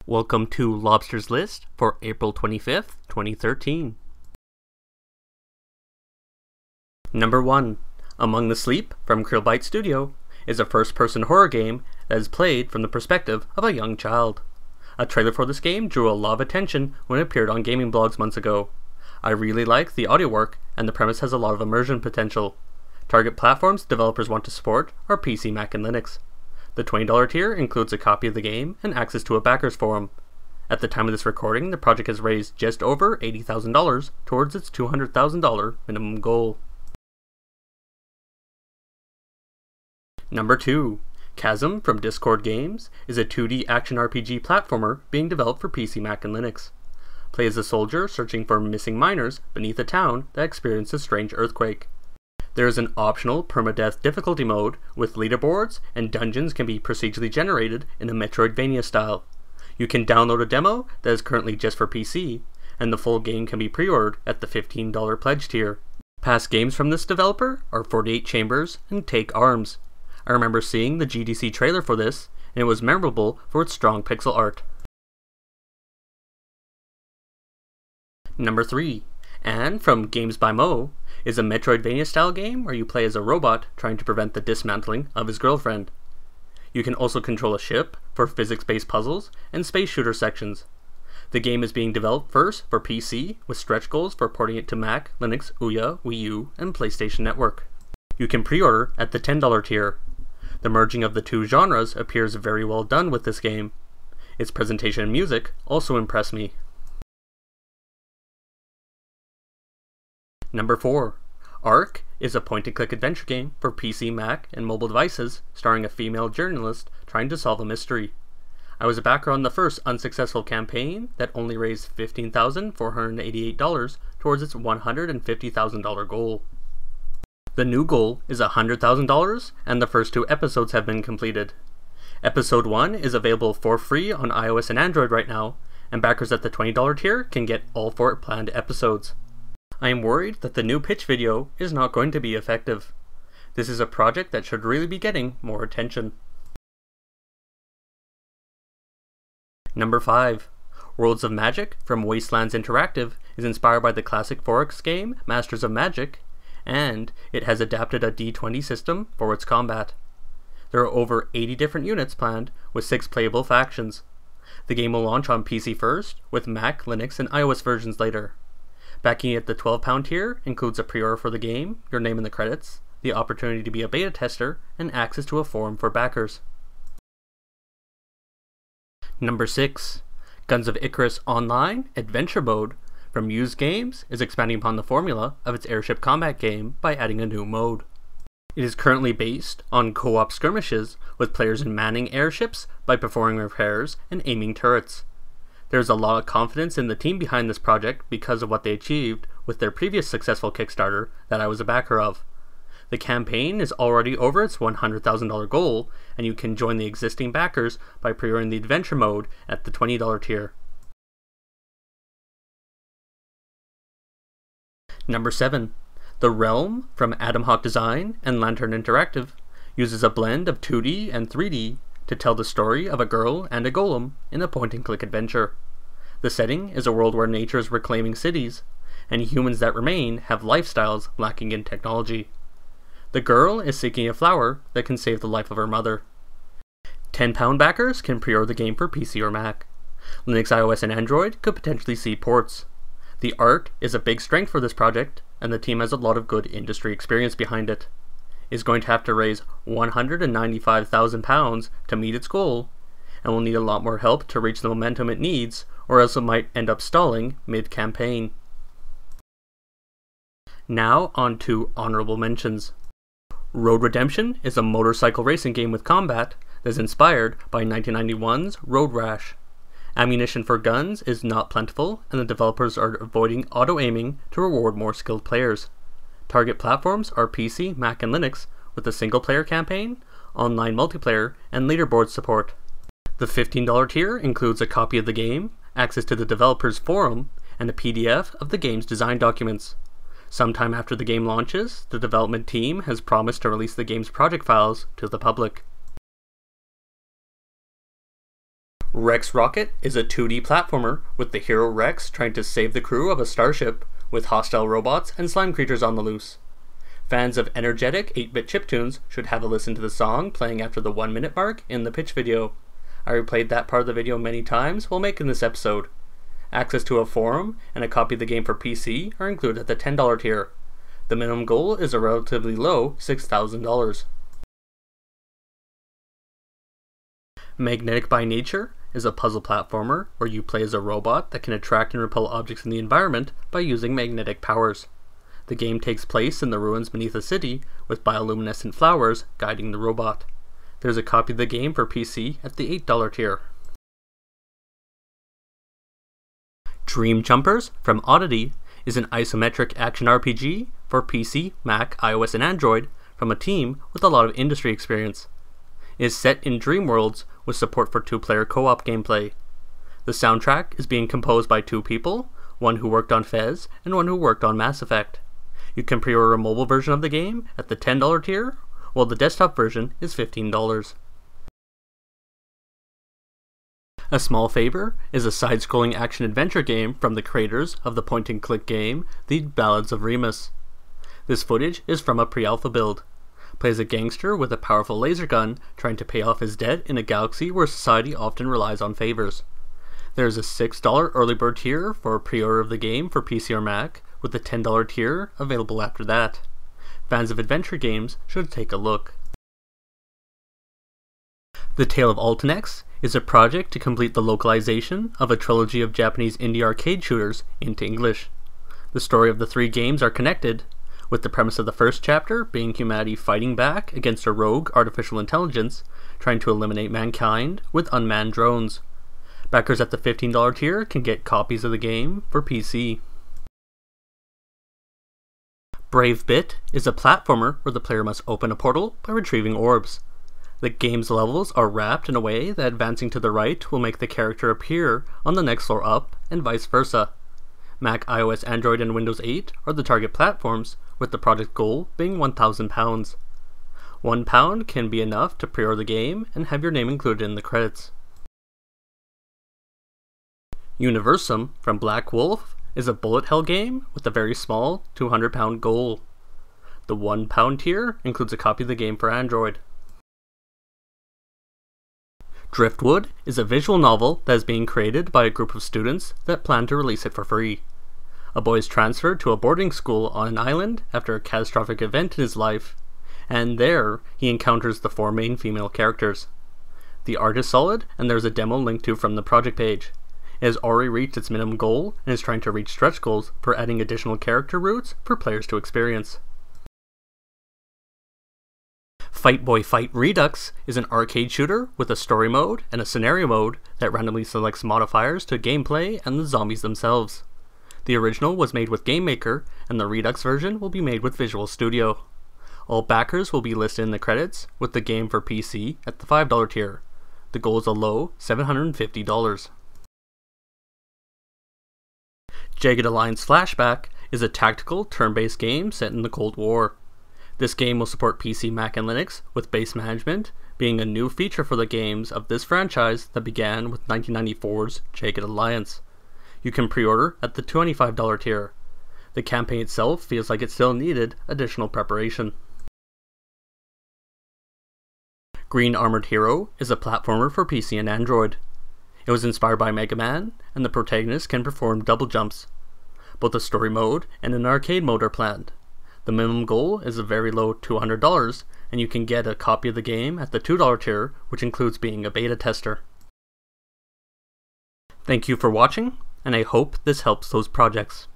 Welcome to Lobster's list for April 25th, 2013. Number 1. Among the Sleep from Krillbyte Studio is a first-person horror game that is played from the perspective of a young child. A trailer for this game drew a lot of attention when it appeared on gaming blogs months ago. I really like the audio work, and the premise has a lot of immersion potential. Target platforms developers want to support are PC, Mac, and Linux. The $20 tier includes a copy of the game and access to a backers forum. At the time of this recording, the project has raised just over $80,000 towards its $200,000 minimum goal. Number 2. Chasm from Discord Games is a 2D action RPG platformer being developed for PC, Mac, and Linux. Play as a soldier searching for missing miners beneath a town that experienced a strange earthquake. There is an optional permadeath difficulty mode with leaderboards, and dungeons can be procedurally generated in a Metroidvania style. You can download a demo that is currently just for PC, and the full game can be pre-ordered at the $15 pledge tier. Past games from this developer are 48 Chambers and Take Arms. I remember seeing the GDC trailer for this, and it was memorable for its strong pixel art. Number 3. A.N.N.E from Games by Mo is a Metroidvania-style game where you play as a robot trying to prevent the dismantling of his girlfriend. You can also control a ship for physics-based puzzles and space shooter sections. The game is being developed first for PC, with stretch goals for porting it to Mac, Linux, Ouya, Wii U, and PlayStation Network. You can pre-order at the $10 tier. The merging of the two genres appears very well done with this game. Its presentation and music also impress me. Number 4. Ark is a point-and-click adventure game for PC, Mac, and mobile devices starring a female journalist trying to solve a mystery. I was a backer on the first unsuccessful campaign that only raised $15,488 towards its $150,000 goal. The new goal is $100,000, and the first 2 episodes have been completed. Episode 1 is available for free on iOS and Android right now, and backers at the $20 tier can get all 4 planned episodes. I am worried that the new pitch video is not going to be effective. This is a project that should really be getting more attention. Number 5. Worlds of Magic from Wastelands Interactive is inspired by the classic 4X game Masters of Magic, and it has adapted a D20 system for its combat. There are over 80 different units planned with 6 playable factions. The game will launch on PC first, with Mac, Linux, and iOS versions later. Backing at the £12 tier includes a pre-order for the game, your name in the credits, the opportunity to be a beta tester, and access to a forum for backers. Number 6. Guns of Icarus Online Adventure Mode from Used Games is expanding upon the formula of its airship combat game by adding a new mode. It is currently based on co-op skirmishes with players manning airships by performing repairs and aiming turrets. There's a lot of confidence in the team behind this project because of what they achieved with their previous successful Kickstarter that I was a backer of. The campaign is already over its $100,000 goal, and you can join the existing backers by pre-ordering the adventure mode at the $20 tier. Number 7. The Realm from Adam Hawk Design and Lantern Interactive uses a blend of 2D and 3D to tell the story of a girl and a golem in a point-and-click adventure. The setting is a world where nature is reclaiming cities, and humans that remain have lifestyles lacking in technology. The girl is seeking a flower that can save the life of her mother. £10 backers can pre-order the game for PC or Mac. Linux, iOS, and Android could potentially see ports. The art is a big strength for this project, and the team has a lot of good industry experience behind it. Is going to have to raise £195,000 to meet its goal, and will need a lot more help to reach the momentum it needs, or else it might end up stalling mid-campaign. Now on to honorable mentions. Road Redemption is a motorcycle racing game with combat that is inspired by 1991's Road Rash. Ammunition for guns is not plentiful, and the developers are avoiding auto-aiming to reward more skilled players. Target platforms are PC, Mac, and Linux, with a single-player campaign, online multiplayer, and leaderboard support. The $15 tier includes a copy of the game, access to the developers forum, and a PDF of the game's design documents. Sometime after the game launches, the development team has promised to release the game's project files to the public. Rex Rocket is a 2D platformer with the hero Rex trying to save the crew of a starship with hostile robots and slime creatures on the loose. Fans of energetic 8-bit chiptunes should have a listen to the song playing after the 1-minute mark in the pitch video. I replayed that part of the video many times while making this episode. Access to a forum and a copy of the game for PC are included at the $10 tier. The minimum goal is a relatively low $6,000. Magnetic by Nature is a puzzle platformer where you play as a robot that can attract and repel objects in the environment by using magnetic powers. The game takes place in the ruins beneath a city with bioluminescent flowers guiding the robot. There's a copy of the game for PC at the $8 tier. Dream Jumpers from Oddity is an isometric action RPG for PC, Mac, iOS, and Android from a team with a lot of industry experience. It is set in dream worlds with support for 2-player co-op gameplay. The soundtrack is being composed by 2 people, one who worked on Fez and one who worked on Mass Effect. You can pre-order a mobile version of the game at the $10 tier, while the desktop version is $15. A Small Favor is a side-scrolling action-adventure game from the creators of the point-and-click game The Ballads of Remus. This footage is from a pre-alpha build. Play as a gangster with a powerful laser gun trying to pay off his debt in a galaxy where society often relies on favors. There is a $6 early bird tier for a pre-order of the game for PC or Mac, with the $10 tier available after that. Fans of adventure games should take a look. The Tale of ALLTYNEX is a project to complete the localization of a trilogy of Japanese indie arcade shooters into English. The story of the 3 games are connected, with the premise of the first chapter being humanity fighting back against a rogue artificial intelligence trying to eliminate mankind with unmanned drones. Backers at the $15 tier can get copies of the game for PC. Brave Bit is a platformer where the player must open a portal by retrieving orbs. The game's levels are wrapped in a way that advancing to the right will make the character appear on the next floor up, and vice versa. Mac, iOS, Android, and Windows 8 are the target platforms, with the project goal being £1,000. £1 can be enough to pre-order the game and have your name included in the credits. Universum from Black Wolf is a bullet hell game with a very small £200 goal. The £1 tier includes a copy of the game for Android. Driftwood is a visual novel that is being created by a group of students that plan to release it for free. A boy is transferred to a boarding school on an island after a catastrophic event in his life, and there he encounters the 4 main female characters. The art is solid, and there is a demo linked to from the project page. It has already reached its minimum goal and is trying to reach stretch goals for adding additional character routes for players to experience. Fightboyfight Redux is an arcade shooter with a story mode and a scenario mode that randomly selects modifiers to gameplay and the zombies themselves. The original was made with GameMaker, and the Redux version will be made with Visual Studio. All backers will be listed in the credits, with the game for PC at the $5 tier. The goal is a low $750. Jagged Alliance Flashback is a tactical turn-based game set in the Cold War. This game will support PC, Mac, and Linux, with base management being a new feature for the games of this franchise that began with 1994's Jagged Alliance. You can pre-order at the $25 tier. The campaign itself feels like it still needed additional preparation. Green Armored Hero is a platformer for PC and Android. It was inspired by Mega Man, and the protagonist can perform double jumps. Both a story mode and an arcade mode are planned. The minimum goal is a very low $200, and you can get a copy of the game at the $2 tier, which includes being a beta tester. Thank you for watching, and I hope this helps those projects.